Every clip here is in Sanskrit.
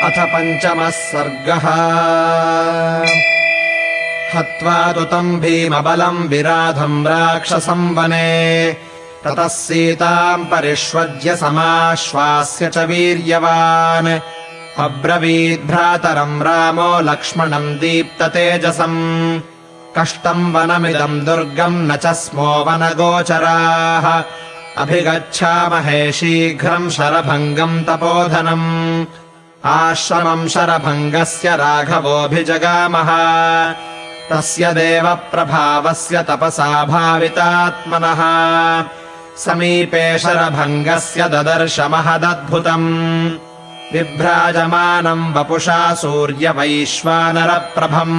अथ पञ्चमः सर्गः। हत्वा तु तम् भीमबलम् विराधम् राक्षसम् वने ततः सीताम् परिष्वज्य समाश्वास्य च वीर्यवान् अब्रवीद्भ्रातरम् रामो लक्ष्मणम् दीप्ततेजसम् कष्टम् वनमिदम् दुर्गम् न च स्मो वनगोचराः अभिगच्छामहे शीघ्रम् शरभङ्गम् तपोधनम् आश्रमम् शरभङ्गस्य राघवोऽभिजगामः तस्य देवप्रभावस्य तपसा भावितात्मनः समीपे शरभङ्गस्य ददर्श महदद्भुतम् बिभ्राजमानम् वपुषा सूर्यवैश्वानरप्रभम्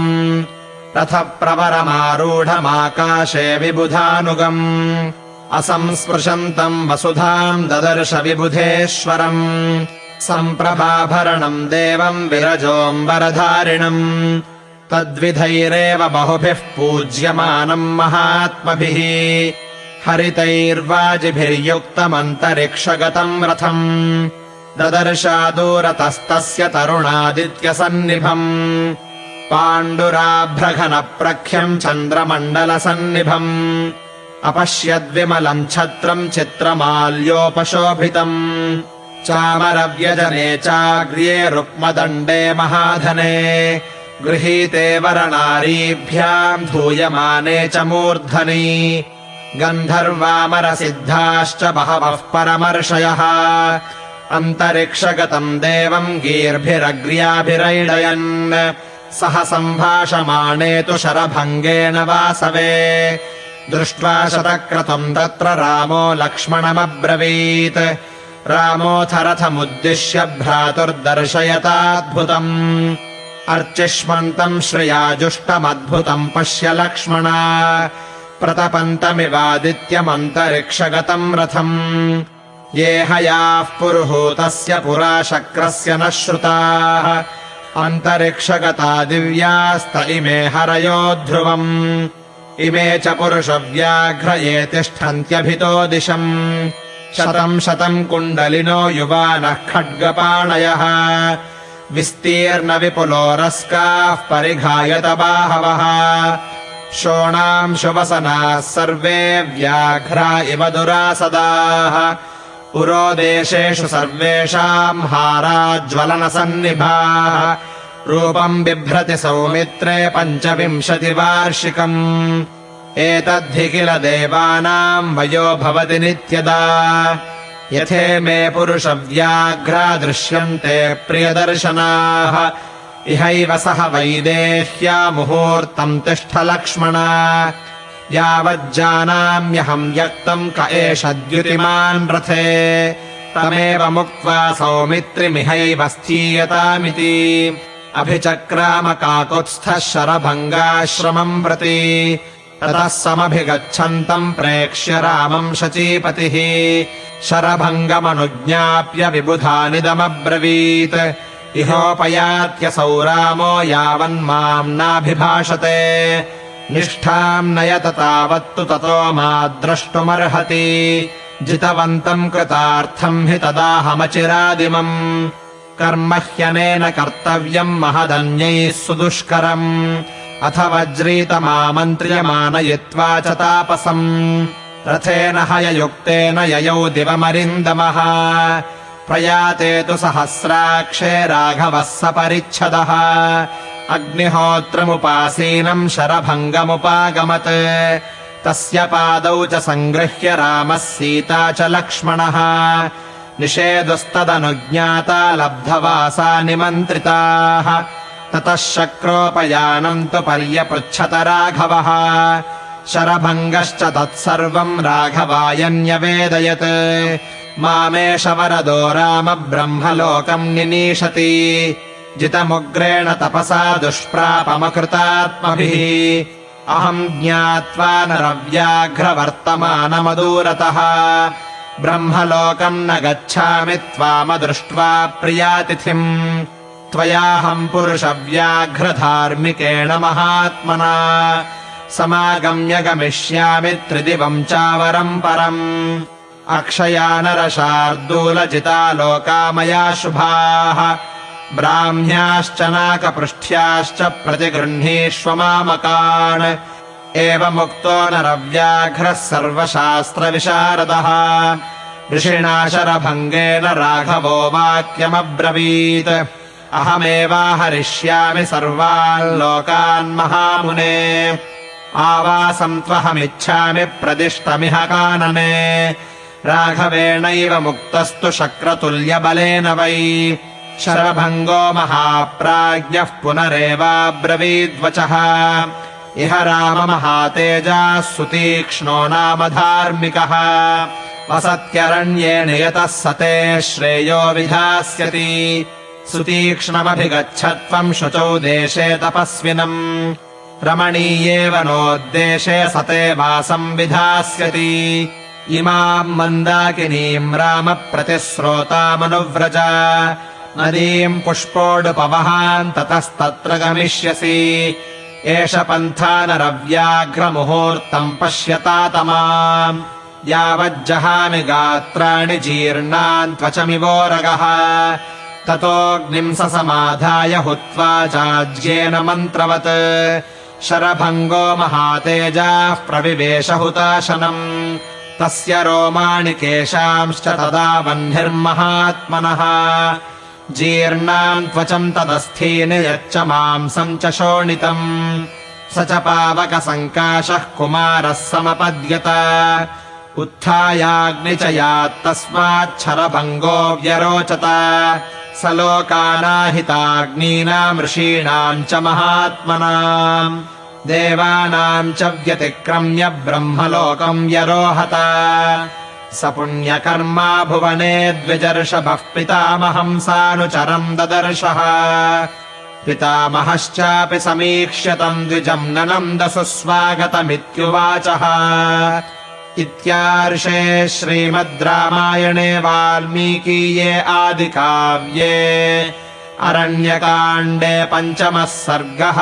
रथप्रवरमारूढमाकाशे विबुधानुगम् असंस्पृशन्तम् वसुधाम् ददर्श विबुधेश्वरम् सम्प्रभाभरणम् देवम् विरजोऽम्बरधारिणम् तद्विधैरेव बहुभिः पूज्यमानम् महात्मभिः हरितैर्वाजिभिर्युक्तमन्तरिक्षगतम् रथम् ददर्शादूरतस्तस्य तरुणादित्यसन्निभम् पाण्डुराभ्रघनप्रख्यम् चन्द्रमण्डलसन्निभम् अपश्यद्विमलम् छत्रम् चित्रमाल्योपशोभितम् चामरव्यजने चाग्र्ये रुक्मदण्डे महाधने गृहीते वरनारीभ्याम् धूयमाने च मूर्धनि गन्धर्वामरसिद्धाश्च बहवः परमर्षयः अन्तरिक्षगतम् देवम् गीर्भिरग्र्याभिरैडयन् सह सम्भाषमाणे तु शरभङ्गेन वासवे दृष्ट्वा शतक्रतुम् तत्र रामो लक्ष्मणमब्रवीत् रामोऽथ रथमुद्दिश्य भ्रातुर्दर्शयताद्भुतम् अर्चिष्मन्तम् श्रियाजुष्टमद्भुतम् पश्य लक्ष्मण प्रतपन्तमिवादित्यमन्तरिक्षगतम् रथम् ये हयाः पुरुहूतस्य पुरा शक्रस्य न श्रुताः अन्तरिक्षगता दिव्यास्त इमे हरयो ध्रुवम् इमे च पुरुषव्याघ्रये तिष्ठन्त्यभितो दिशम् शतम् शतम् कुण्डलिनो युवानः खड्गपाणयः विस्तीर्णविपुलोरस्काः परिघायत बाहवः शोणांशुवसनाः सर्वे व्याघ्रा इव दुरासदाः पुरोदेशेषु सर्वेषाम् हाराज्वलनसन्निभाः रूपम् बिभ्रति सौमित्रे 25 वार्षिकम् एतद्धि किल देवानाम् वयो भवति नित्यदा यथेमे पुरुषव्याघ्रा दृश्यन्ते प्रियदर्शनाः इहैव सह वैदेह्या मुहूर्तम् तिष्ठ लक्ष्मण यावज्जानाम्यहम् व्यक्तम् क एष द्युतिमान् रथे तमेव मुक्त्वा सौमित्रिमिहैव स्थीयतामिति अभिचक्राम काकुत्स्थः शरभङ्गाश्रमम् प्रति ततः समभिगच्छन्तम् प्रेक्ष्य रामम् शचीपतिः शरभङ्गमनुज्ञाप्य विबुधानिदमब्रवीत् इहोपयात्यसौ रामो यावन्माम् नाभिभाषते निष्ठाम् नयत तावत्तु ततो मा द्रष्टुमर्हति जितवन्तम् कृतार्थम् हि तदाहमचिरादिमम् कर्म ह्यनेन कर्तव्यम् महदन्यैः सुदुष्करम् अथ वज्रीतमामन्त्र्यमानयित्वा च तापसम् रथेन हययुक्तेन ययौ दिवमरिन्दमः प्रयाते तु सहस्राक्षे राघवः सपरिच्छदः अग्निहोत्रमुपासीनम् शरभङ्गमुपागमत् तस्य पादौ च सङ्गृह्य रामः सीता च लक्ष्मणः निषेदुस्तदनुज्ञाता लब्धवासा निमन्त्रिताः ततः शक्रोपयानम् तु पर्यपृच्छत राघवः शरभङ्गश्च तत्सर्वम् राघवाय न्यवेदयत् मामेष वरदो राम ब्रह्मलोकम् निनीशति जितमुग्रेण तपसा दुष्प्रापमकृतात्मभिः अहम् ज्ञात्वा नरव्याघ्रवर्तमानमदूरतः ब्रह्मलोकम् न गच्छामि त्वामदृष्ट्वा प्रियातिथिम् त्वयाहम् पुरुषव्याघ्रधार्मिकेण महात्मना समागम्य गमिष्यामि त्रिदिवम् चावरम् परम् अक्षया नरशार्दूलजिता लोका मया शुभाः ब्राह्म्याश्च नाकपृष्ठ्याश्च प्रतिगृह्णीष्व मामकान् एवमुक्तो नरव्याघ्रः सर्वशास्त्रविशारदः ऋषिणा शरभङ्गेन राघवो वाक्यमब्रवीत् अहमेवाहरिष्यामि सर्वान् लोकान् महामुने आवासम् त्वहमिच्छामि प्रदिष्टमिह कानने राघवेणैव मुक्तस्तु शक्रतुल्यबलेन वै शरभङ्गो महाप्राज्ञः पुनरेवाब्रवीद्वचः इह राममहातेजाः सुतीक्ष्णो नाम धार्मिकः वसत्यरण्ये नियतः सते श्रेयो विधास्यति सुतीक्ष्णमभिगच्छ त्वम् शुचौ देशे तपस्विनम् रमणीये वनोद्देशे सते वासम् विधास्यति इमाम् मन्दाकिनीम् रामप्रतिस्रोतामनुव्रज नदीम् पुष्पोडुपवहान् ततस्तत्र गमिष्यसि एष पन्था नरव्याघ्रमुहूर्तम् पश्यतातमाम् यावज्जहामि गात्राणि जीर्णान् त्वचमिवोरगः ततोऽग्निम् समाधाय हुत्वा चाज्येन मन्त्रवत् शरभङ्गो महातेजाः प्रविवेश हुताशनम् तस्य रोमाणि केशांश्च तदा वह्निर्महात्मनः जीर्णाम् त्वचम् तदस्थीनि यच्च मांसम् च शोणितम् स च पावकसङ्काशः कुमारः समपद्यत उत्थायाग्नि च यात्तस्माच्छरभङ्गो व्यरोचत स लोकानाहिताग्नीनाम् ऋषीणाम् च महात्मनाम् देवानाम् च व्यतिक्रम्य ब्रह्मलोकम् व्यरोहत स पुण्यकर्मा भुवने द्विजर्षभः पितामहम् सानुचरम् ददर्शः पितामहश्चापि समीक्ष्य तम् द्विजम् ननन्दन सुस्वागतमित्युवाचः इत्यार्षे श्रीमद् रामायणे वाल्मीकीये आदिकाव्ये अरण्यकाण्डे 5मः सर्गः।